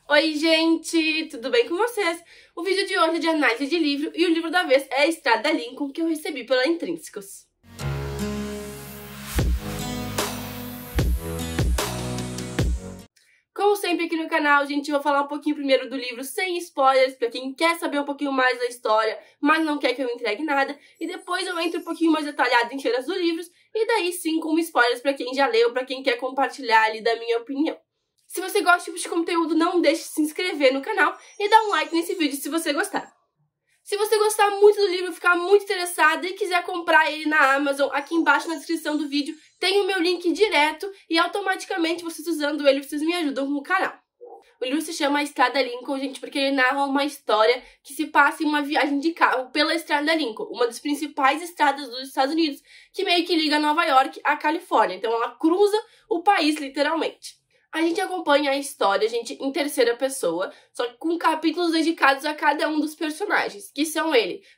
Oi, gente! Tudo bem com vocês? O vídeo de hoje é de análise de livro e o livro da vez é A Estrada Lincoln, que eu recebi pela Intrínsecos. Como sempre aqui no canal, gente, eu vou falar um pouquinho primeiro do livro sem spoilers, pra quem quer saber um pouquinho mais da história, mas não quer que eu entregue nada, e depois eu entro um pouquinho mais detalhado em cheiras dos livros, e daí sim com spoilers pra quem já leu, pra quem quer compartilhar ali da minha opinião. Se você gosta desse tipo de conteúdo, não deixe de se inscrever no canal e dar um like nesse vídeo se você gostar. Se você gostar muito do livro, ficar muito interessado e quiser comprar ele na Amazon, aqui embaixo na descrição do vídeo tem o meu link direto e automaticamente vocês usando ele, vocês me ajudam no canal. O livro se chama A Estrada Lincoln, gente, porque ele narra uma história que se passa em uma viagem de carro pela Estrada Lincoln, uma das principais estradas dos Estados Unidos, que meio que liga Nova York à Califórnia. Então ela cruza o país, literalmente. A gente acompanha a história, gente, em terceira pessoa, só que com capítulos dedicados a cada um dos personagens, que são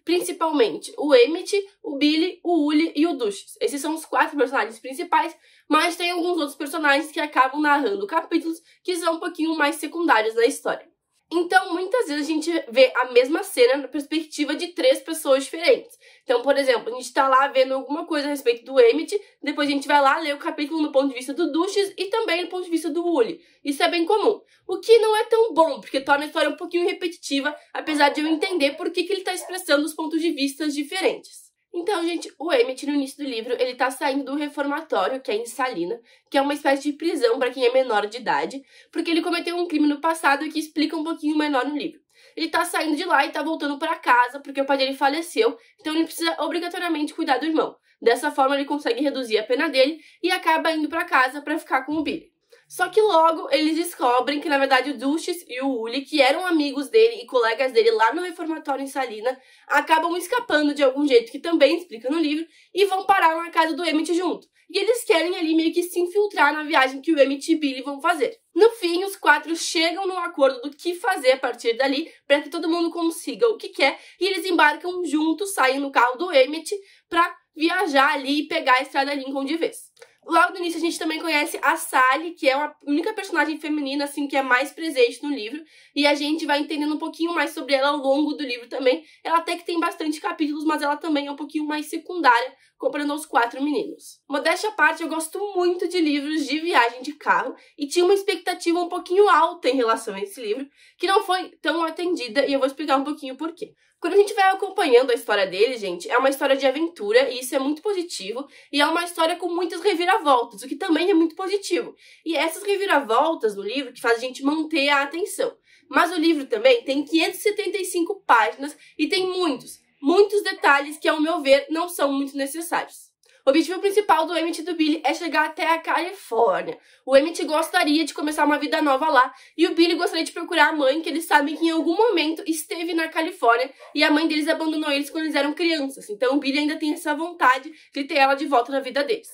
principalmente o Emmett, o Billy, o Uli e o Dusches. Esses são os 4 personagens principais, mas tem alguns outros personagens que acabam narrando capítulos que são um pouquinho mais secundários na história. Então, muitas vezes a gente vê a mesma cena na perspectiva de 3 pessoas diferentes. Então, por exemplo, a gente tá lá vendo alguma coisa a respeito do Emmett, depois a gente vai lá ler o capítulo no ponto de vista do Dusches e também no ponto de vista do Uli. Isso é bem comum. O que não é tão bom, porque torna a história um pouquinho repetitiva, apesar de eu entender por que ele tá expressando os pontos de vista diferentes. Então, gente, o Emmett, no início do livro, ele tá saindo do reformatório, que é em Salina, que é uma espécie de prisão para quem é menor de idade, porque ele cometeu um crime no passado que explica um pouquinho menor no livro. Ele tá saindo de lá e tá voltando para casa, porque o pai dele faleceu, então ele precisa obrigatoriamente cuidar do irmão. Dessa forma, ele consegue reduzir a pena dele e acaba indo para casa para ficar com o Billy. Só que logo eles descobrem que, na verdade, o Dusches e o Uli, que eram amigos dele e colegas dele lá no reformatório em Salina, acabam escapando de algum jeito, que também explica no livro, e vão parar na casa do Emmett junto. E eles querem ali meio que se infiltrar na viagem que o Emmett e Billy vão fazer. No fim, os 4 chegam num acordo do que fazer a partir dali, para que todo mundo consiga o que quer, e eles embarcam juntos, saem no carro do Emmett para viajar ali e pegar a Estrada Lincoln de vez. Logo no início a gente também conhece a Sally, que é a única personagem feminina, assim, que é mais presente no livro. E a gente vai entendendo um pouquinho mais sobre ela ao longo do livro também. Ela até que tem bastante capítulos, mas ela também é um pouquinho mais secundária, comparando aos 4 meninos. Modéstia à parte, eu gosto muito de livros de viagem de carro e tinha uma expectativa um pouquinho alta em relação a esse livro, que não foi tão atendida, e eu vou explicar um pouquinho por quê. Quando a gente vai acompanhando a história dele, gente, é uma história de aventura, e isso é muito positivo, e é uma história com muitas reviravoltas, o que também é muito positivo. E essas reviravoltas no livro que faz a gente manter a atenção. Mas o livro também tem 575 páginas e tem muitos detalhes que, ao meu ver, não são muito necessários. O objetivo principal do Emmett e do Billy é chegar até a Califórnia. O Emmett gostaria de começar uma vida nova lá, e o Billy gostaria de procurar a mãe, que eles sabem que em algum momento esteve na Califórnia, e a mãe deles abandonou eles quando eles eram crianças. Então o Billy ainda tem essa vontade de ter ela de volta na vida deles.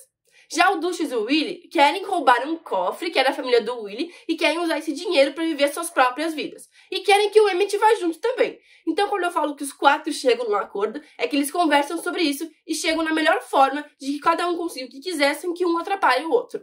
Já o Dusches e o Willy querem roubar um cofre, que é da família do Willy, e querem usar esse dinheiro para viver suas próprias vidas. E querem que o Emmett vá junto também. Então, quando eu falo que os 4 chegam num acordo, é que eles conversam sobre isso e chegam na melhor forma de que cada um consiga o que quiser sem que um atrapalhe o outro.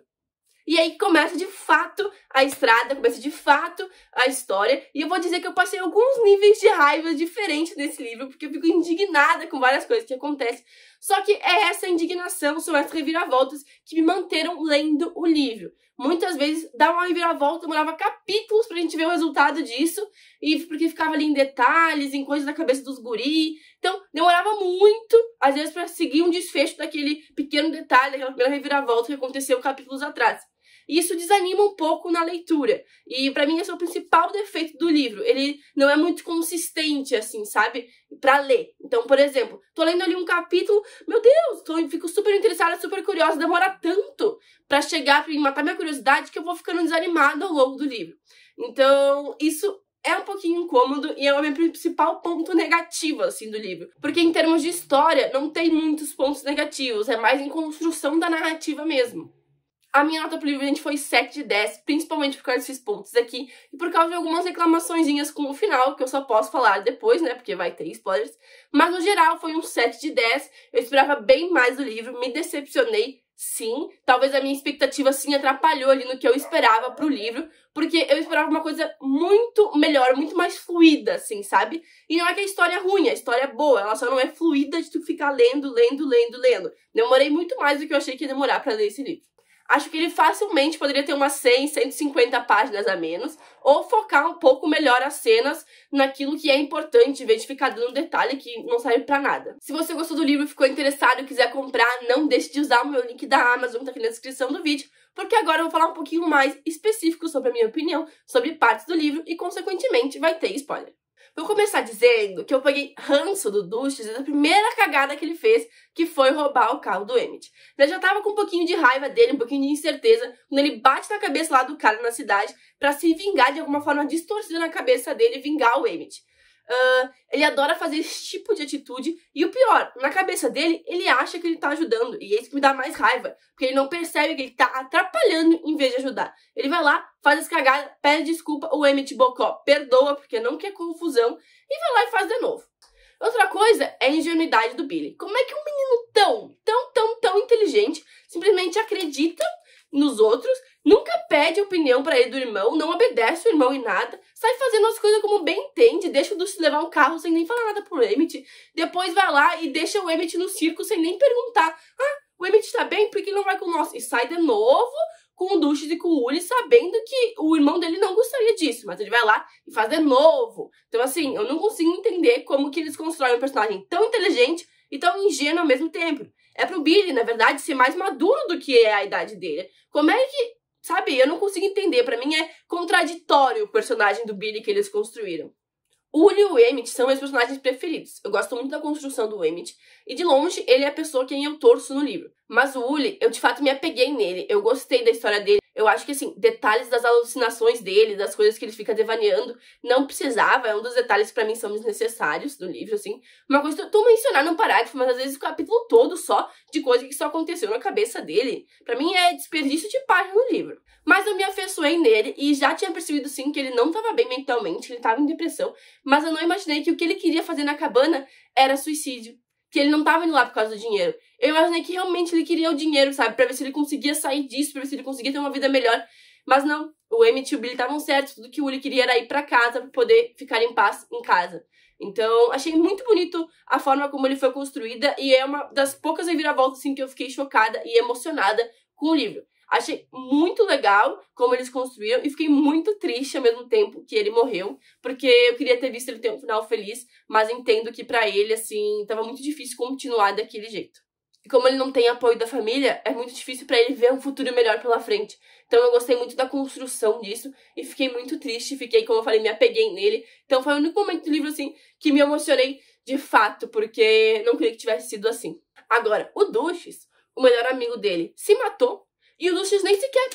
E aí começa de fato a estrada, começa de fato a história. E eu vou dizer que eu passei alguns níveis de raiva diferentes nesse livro, porque eu fico indignada com várias coisas que acontecem. Só que é essa indignação, são essas reviravoltas que me manteram lendo o livro. Muitas vezes dava uma reviravolta, demorava capítulos pra gente ver o resultado disso, e porque ficava ali em detalhes, em coisas da cabeça dos guri. Então, demorava muito, às vezes, pra seguir um desfecho daquele pequeno detalhe, daquela primeira reviravolta que aconteceu capítulos atrás. E isso desanima um pouco na leitura. E pra mim esse é o principal defeito do livro. Ele não é muito consistente, assim, sabe? Pra ler. Então, por exemplo, tô lendo ali um capítulo, meu Deus, fico super interessada, super curiosa, demora tanto pra chegar, pra matar minha curiosidade, que eu vou ficando desanimada ao longo do livro. Então, isso é um pouquinho incômodo e é o meu principal ponto negativo, assim, do livro. Porque em termos de história, não tem muitos pontos negativos, é mais em construção da narrativa mesmo. A minha nota pro livro, gente, foi 7 de 10, principalmente por causa desses pontos aqui, e por causa de algumas reclamaçõezinhas com o final, que eu só posso falar depois, né, porque vai ter spoilers. Mas, no geral, foi um 7 de 10, eu esperava bem mais do livro, me decepcionei, Sim, talvez a minha expectativa sim atrapalhou ali no que eu esperava pro livro, porque eu esperava uma coisa muito melhor, muito mais fluida, assim, sabe? E não é que a história é ruim, a história é boa, ela só não é fluida de tu ficar lendo. Demorei muito mais do que eu achei que ia demorar pra ler esse livro. Acho que ele facilmente poderia ter umas 100, 150 páginas a menos, ou focar um pouco melhor as cenas naquilo que é importante, em vez de ficar dando detalhe que não serve pra nada. Se você gostou do livro, ficou interessado e quiser comprar, não deixe de usar o meu link da Amazon, que tá aqui na descrição do vídeo, porque agora eu vou falar um pouquinho mais específico sobre a minha opinião, sobre partes do livro e, consequentemente, vai ter spoiler. Vou começar dizendo que eu peguei ranço do Dustin da primeira cagada que ele fez, que foi roubar o carro do Emmett. Eu já tava com um pouquinho de raiva dele, um pouquinho de incerteza, quando ele bate na cabeça lá do cara na cidade pra se vingar de alguma forma distorcida na cabeça dele e vingar o Emmett. Ele adora fazer esse tipo de atitude e o pior, na cabeça dele, ele acha que ele tá ajudando e é isso que me dá mais raiva, porque ele não percebe que ele tá atrapalhando em vez de ajudar. Ele vai lá, faz as cagadas, pede desculpa, o Emmett Bocó perdoa porque não quer confusão e vai lá e faz de novo. Outra coisa é a ingenuidade do Billy. Como é que um menino tão inteligente simplesmente acredita nos outros, nunca pede opinião pra ele do irmão, não obedece o irmão em nada, sai fazendo as coisas como bem entende, deixa o Dustin levar um carro sem nem falar nada pro Emmett, depois vai lá e deixa o Emmett no circo sem nem perguntar, o Emmett tá bem, por que não vai com nós? E sai de novo com o Dustin e com o Uli, sabendo que o irmão dele não gostaria disso, mas ele vai lá e faz de novo. Então assim, eu não consigo entender como que eles constroem um personagem tão inteligente e tão ingênuo ao mesmo tempo. É pro Billy, na verdade, ser mais maduro do que é a idade dele. Como é que, sabe, eu não consigo entender. Pra mim é contraditório o personagem do Billy que eles construíram. O Uli e o Emmett são meus personagens preferidos. Eu gosto muito da construção do Emmett. E de longe, ele é a pessoa quem eu torço no livro. Mas o Uli, eu de fato me apeguei nele. Eu gostei da história dele. Eu acho que, assim, detalhes das alucinações dele, das coisas que ele fica devaneando, não precisava. É um dos detalhes que pra mim são desnecessários do livro, assim. Uma coisa que eu tô mencionando num parágrafo, mas às vezes o capítulo todo só de coisa que só aconteceu na cabeça dele. Pra mim é desperdício de página no livro. Mas eu me afeiçoei nele e já tinha percebido, sim, que ele não tava bem mentalmente, ele tava em depressão. Mas eu não imaginei que o que ele queria fazer na cabana era suicídio. Que ele não tava indo lá por causa do dinheiro. Eu imaginei que realmente ele queria o dinheiro, sabe? Pra ver se ele conseguia sair disso, pra ver se ele conseguia ter uma vida melhor. Mas não, o Emmett e o Billy estavam certos. Tudo que o Uli queria era ir pra casa pra poder ficar em paz em casa. Então, achei muito bonito a forma como ele foi construída. E é uma das poucas reviravoltas, assim, que eu fiquei chocada e emocionada com o livro. Achei muito legal como eles construíram e fiquei muito triste ao mesmo tempo que ele morreu, porque eu queria ter visto ele ter um final feliz, mas entendo que pra ele, assim, tava muito difícil continuar daquele jeito. E como ele não tem apoio da família, é muito difícil pra ele ver um futuro melhor pela frente. Então eu gostei muito da construção disso e fiquei muito triste, fiquei, como eu falei, me apeguei nele. Então foi o único momento do livro, assim, que me emocionei de fato, porque não queria que tivesse sido assim. Agora, o Dustin, o melhor amigo dele, se matou. E o Lucius nem sequer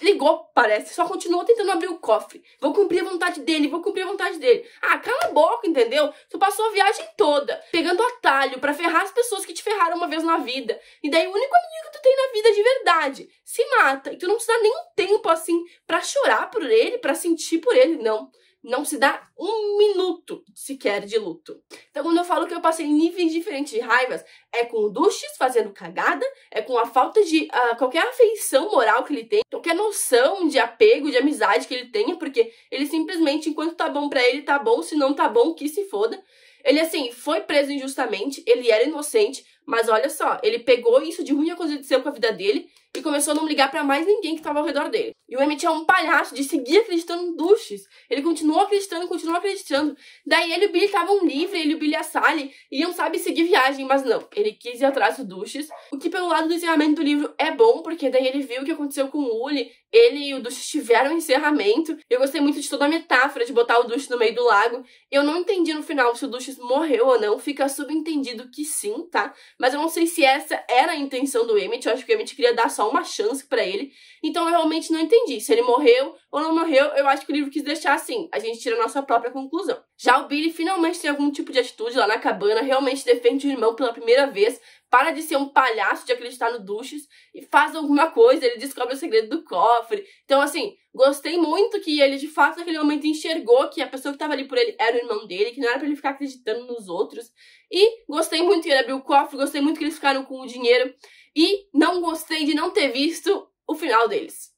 ligou, parece. Só continuou tentando abrir o cofre. Vou cumprir a vontade dele, vou cumprir a vontade dele. Ah, cala a boca, entendeu? Tu passou a viagem toda pegando atalho pra ferrar as pessoas que te ferraram uma vez na vida. E daí o único amigo que tu tem na vida de verdade se mata. E tu não precisa nem um tempo, assim, pra chorar por ele, pra sentir por ele, não. Não se dá um minuto sequer de luto. Então, quando eu falo que eu passei níveis diferentes de raivas, é com o Dustin fazendo cagada, é com a falta de qualquer afeição moral que ele tem, qualquer noção de apego, de amizade que ele tenha, porque ele simplesmente, enquanto tá bom pra ele, tá bom, se não tá bom, que se foda. Ele, assim, foi preso injustamente, ele era inocente, mas olha só, ele pegou isso de ruim que aconteceu com a vida dele e começou a não ligar pra mais ninguém que tava ao redor dele. E o Emmett é um palhaço de seguir acreditando no Dustin. Ele continuou acreditando. Daí ele e o Billy estavam livres, ele e o Billy e a Sally iam, sabe, seguir viagem, mas não. Ele quis ir atrás do Dustin, o que pelo lado do encerramento do livro é bom, porque daí ele viu o que aconteceu com o Uli, ele e o Dustin tiveram um encerramento. Eu gostei muito de toda a metáfora de botar o Dustin no meio do lago. Eu não entendi no final se o Dustin morreu ou não, fica subentendido que sim, tá? Mas eu não sei se essa era a intenção do Emmett, eu acho que o Emmett queria dar só uma chance pra ele. Então eu realmente não entendi se ele morreu ou não morreu. Eu acho que o livro quis deixar assim, a gente tira a nossa própria conclusão. Já o Billy finalmente tem algum tipo de atitude lá na cabana, realmente defende o irmão pela primeira vez, para de ser um palhaço de acreditar no Dustin e faz alguma coisa, ele descobre o segredo do cofre. Então, assim, gostei muito que ele, de fato, naquele momento enxergou que a pessoa que estava ali por ele era o irmão dele, que não era pra ele ficar acreditando nos outros. E gostei muito que ele abriu o cofre, gostei muito que eles ficaram com o dinheiro. E não gostei de não ter visto o final deles.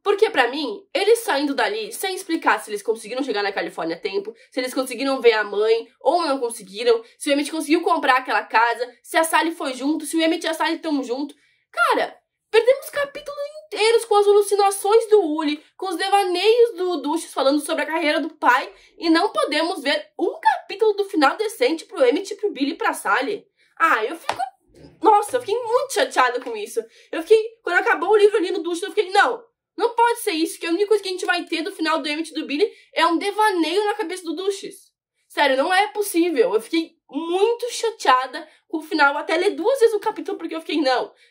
Porque pra mim, eles saindo dali, sem explicar se eles conseguiram chegar na Califórnia a tempo, se eles conseguiram ver a mãe ou não conseguiram, se o Emmett conseguiu comprar aquela casa, se a Sally foi junto, se o Emmett e a Sally estão juntos. Cara, perdemos capítulos inteiros com as alucinações do Uli, com os devaneios do Duchess falando sobre a carreira do pai, e não podemos ver um capítulo do final decente pro Emmett, pro Billy e pra Sally. Ah, eu fico... Nossa, eu fiquei muito chateada com isso. Quando acabou o livro ali no Duchess, eu fiquei, não pode ser isso, que a única coisa que a gente vai ter do final do Emmett e do Billy é um devaneio na cabeça do Duchess. Sério, não é possível. Eu fiquei muito chateada com o final, até ler 2 vezes o capítulo, porque eu fiquei,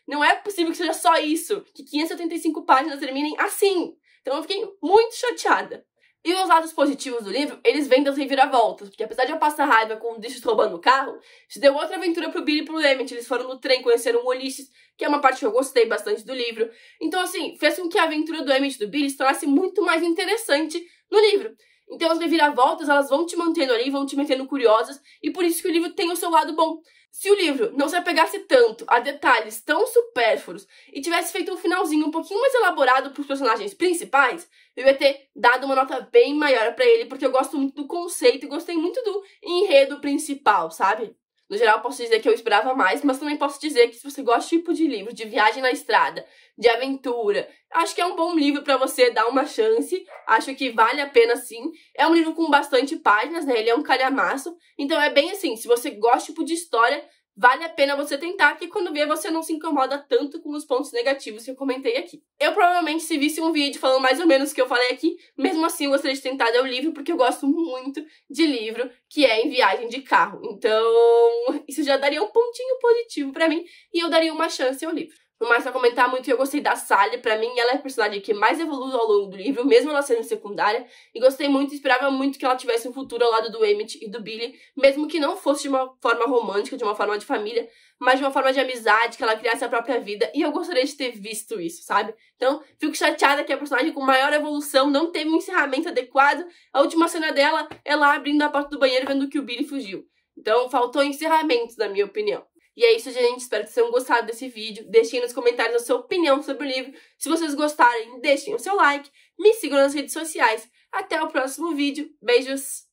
não é possível que seja só isso, que 575 páginas terminem assim. Então eu fiquei muito chateada. E os lados positivos do livro, eles vêm das reviravoltas, porque apesar de eu passar raiva com o Duchess roubando o carro, isso deu outra aventura pro Billy e pro Emmett. Eles foram no trem, conheceram o Ulysses, que é uma parte que eu gostei bastante do livro. Então, assim, fez com que a aventura do Emmett e do Billy se tornasse muito mais interessante no livro. Então, as reviravoltas, elas vão te mantendo ali, vão te mantendo curiosas, e por isso que o livro tem o seu lado bom. Se o livro não se apegasse tanto a detalhes tão supérfluos e tivesse feito um finalzinho um pouquinho mais elaborado para os personagens principais, eu ia ter dado uma nota bem maior para ele, porque eu gosto muito do conceito e gostei muito do enredo principal, sabe? No geral, posso dizer que eu esperava mais, mas também posso dizer que se você gosta de tipo de livro, de viagem na estrada, de aventura, acho que é um bom livro pra você dar uma chance, acho que vale a pena sim. É um livro com bastante páginas, né, ele é um calhamaço, então é bem assim, se você gosta tipo de história, vale a pena você tentar, que quando vê você não se incomoda tanto com os pontos negativos que eu comentei aqui. Eu provavelmente, se visse um vídeo falando mais ou menos o que eu falei aqui, mesmo assim eu gostaria de tentar ler o livro, porque eu gosto muito de livro que é em viagem de carro. Então, isso já daria um pontinho positivo pra mim, e eu daria uma chance ao livro. No mais, pra comentar muito, eu gostei da Sally. Pra mim, ela é a personagem que mais evolui ao longo do livro, mesmo ela sendo secundária. E gostei muito, esperava muito que ela tivesse um futuro ao lado do Emmett e do Billy, mesmo que não fosse de uma forma romântica, de uma forma de família, mas de uma forma de amizade, que ela criasse a própria vida. E eu gostaria de ter visto isso, sabe? Então, fico chateada que a personagem com maior evolução não teve um encerramento adequado. A última cena dela é lá abrindo a porta do banheiro vendo que o Billy fugiu. Então, faltou encerramento, na minha opinião. E é isso, gente. Espero que vocês tenham gostado desse vídeo. Deixem nos comentários a sua opinião sobre o livro. Se vocês gostarem, deixem o seu like. Me sigam nas redes sociais. Até o próximo vídeo. Beijos!